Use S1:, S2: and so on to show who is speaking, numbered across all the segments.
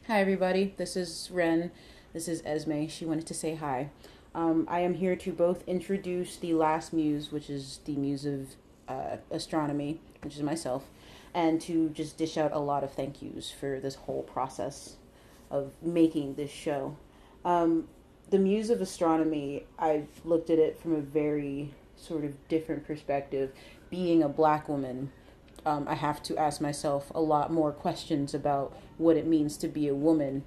S1: Hi, everybody. This is Ren. This is Esme. She wanted to say hi. I am here to both introduce the last muse, which is the Muse of Astronomy, which is myself, and to just dish out a lot of thank yous for this whole process of making this show. The Muse of Astronomy, I looked at it from a very sort of different perspective. Being a black woman, I have to ask myself a lot more questions about what it means to be a woman,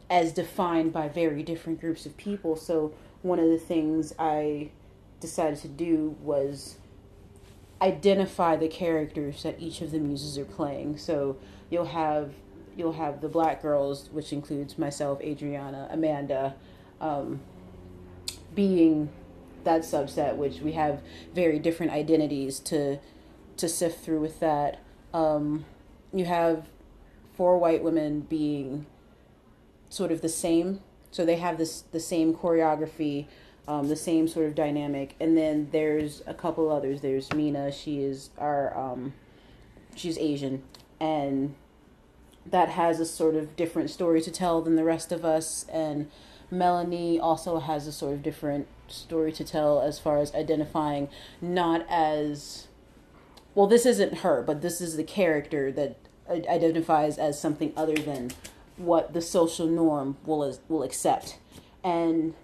S1: as defined by very different groups of people. So, one of the things I decided to do was identify the characters that each of the muses are playing. So, you'll have you'll have the black girls, which includes myself, Adriana, Amanda, um, being that subset, which we have very different identities to sift through with that. You have four white women being sort of the same, so they have the same choreography, the same sort of dynamic, and then there's a couple others. There's Mina. She's Asian, and that has a sort of different story to tell than the rest of us. And Melanie also has a sort of different story to tell as far as identifying not as well, this isn't her, but this is the character that identifies as something other than what the social norm will accept. And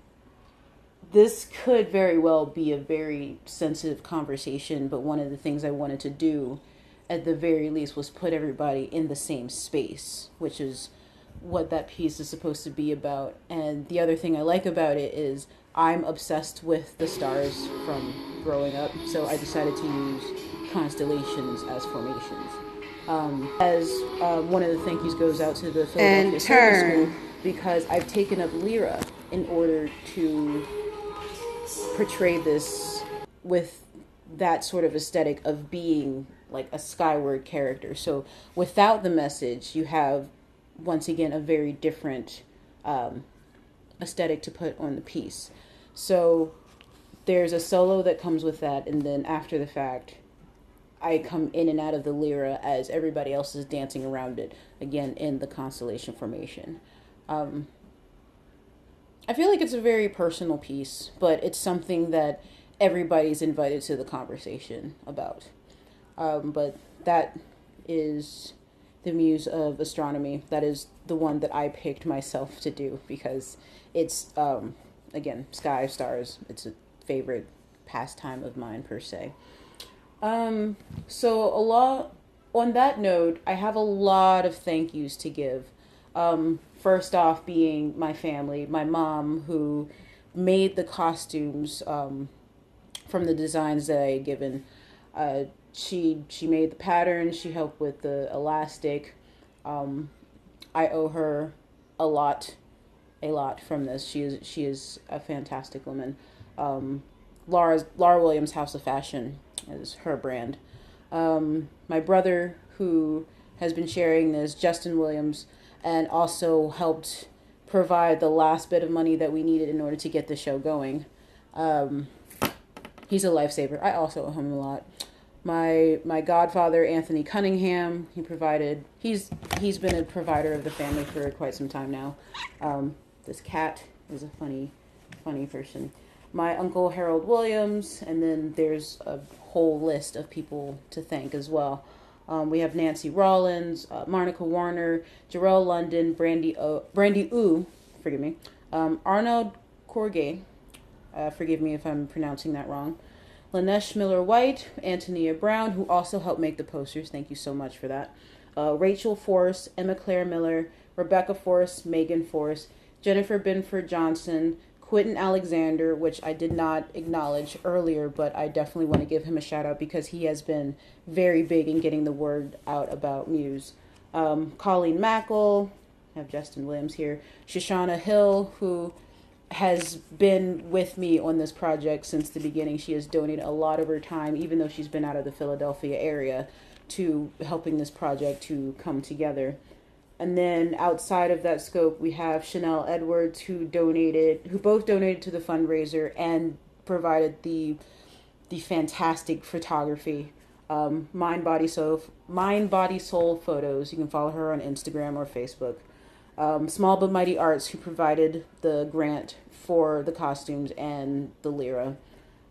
S1: this could very well be a very sensitive conversation, but one of the things I wanted to do at the very least was put everybody in the same space, which is what that piece is supposed to be about. And the other thing I like about it is I'm obsessed with the stars from growing up, so I decided to use constellations as formations. As one of the thank yous goes out to the Philadelphia Circus School, because I've taken up lyra in order to portray this with that sort of aesthetic of being like a skyward character. So without the message, you have once again a very different aesthetic to put on the piece. So there's a solo that comes with that, and then after the fact, I come in and out of the lyra as everybody else is dancing around it, again in the constellation formation. Um, I feel like it's a very personal piece, but it's something that everybody's invited to the conversation about. But that is the Muse of Astronomy. That is the one that I picked myself to do because it's, again, sky, stars. It's a favorite pastime of mine, per se. So a lot on that note, I have a lot of thank yous to give. First off, being my family, my mom who made the costumes from the designs that I had given. She made the patterns. She helped with the elastic. I owe her a lot, a lot from this. She is a fantastic woman. Laura Williams House of Fashion is her brand. My brother, who has been sharing this, Justin Williams, and also helped provide the last bit of money that we needed in order to get the show going. Um, he's a lifesaver. I also owe him a lot. My godfather, Anthony Cunningham, he's been a provider of the family for quite some time now. This cat is a funny person. My uncle Harold Williams, and then there's a whole list of people to thank as well. We have Nancy Rollins, Marnica Warner, Jarrell London, Brandy Oo, forgive me, Arnold Corgay, forgive me if I'm pronouncing that wrong, Lanesh Miller White, Antonia Brown, who also helped make the posters. Thank you so much for that. Rachel Force, Emma Claire Miller, Rebecca Force, Megan Force, Jennifer Binford Johnson, Quentin Alexander, which I did not acknowledge earlier, but I definitely want to give him a shout out because he has been very big in getting the word out about Muse. Colleen Mackle, I have Justin Williams here. Shoshana Hill, who has been with me on this project since the beginning. She has donated a lot of her time, even though she's been out of the Philadelphia area, to helping this project to come together. And then outside of that scope, we have Chanel Edwards, who both donated to the fundraiser and provided the fantastic photography. Mind Body Soul photos. You can follow her on Instagram or Facebook. Small but Mighty Arts, who provided the grant for the costumes and the lyra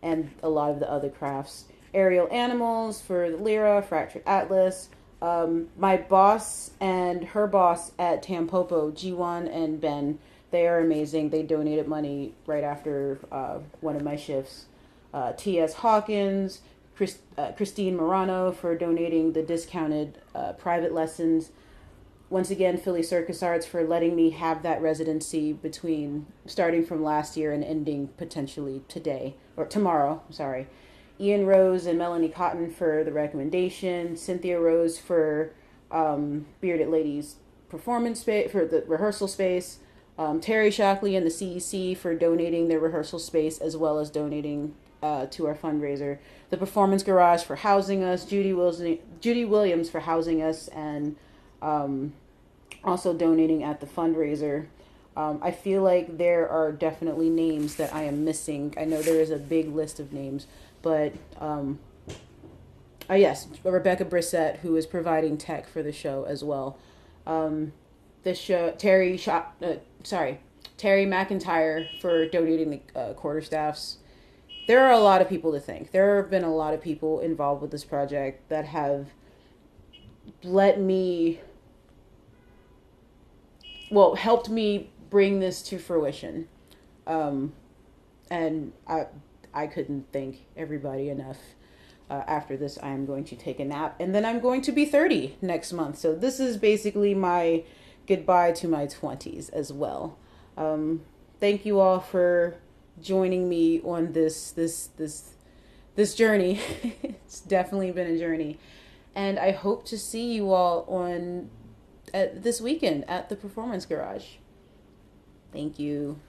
S1: and a lot of the other crafts. Aerial Animals for the lyra, Fractured Atlas. My boss and her boss at Tampopo, Jiwon and Ben, they are amazing. They donated money right after one of my shifts. T.S. Hawkins, Christine Morano for donating the discounted private lessons. Once again, Philly Circus Arts for letting me have that residency between starting from last year and ending potentially today or tomorrow. Sorry. Ian Rose and Melanie Cotton for the recommendation. Cynthia Rose for Bearded Ladies performance space for the rehearsal space. Terry Shockley and the CEC for donating their rehearsal space as well as donating to our fundraiser. The Performance Garage for housing us. Judy Williams for housing us and also donating at the fundraiser. I feel like there are definitely names that I am missing. I know there is a big list of names, but yes, Rebecca Brissett, who is providing tech for the show as well. This show, Terry McIntyre for donating the quarterstaffs. There are a lot of people to thank. There have been a lot of people involved with this project that have let me, helped me bring this to fruition. And I couldn't thank everybody enough. After this, I am going to take a nap, and then I'm going to be 30 next month. So this is basically my goodbye to my 20s as well. Thank you all for joining me on this journey. It's definitely been a journey, and I hope to see you all this weekend at the Performance Garage. Thank you.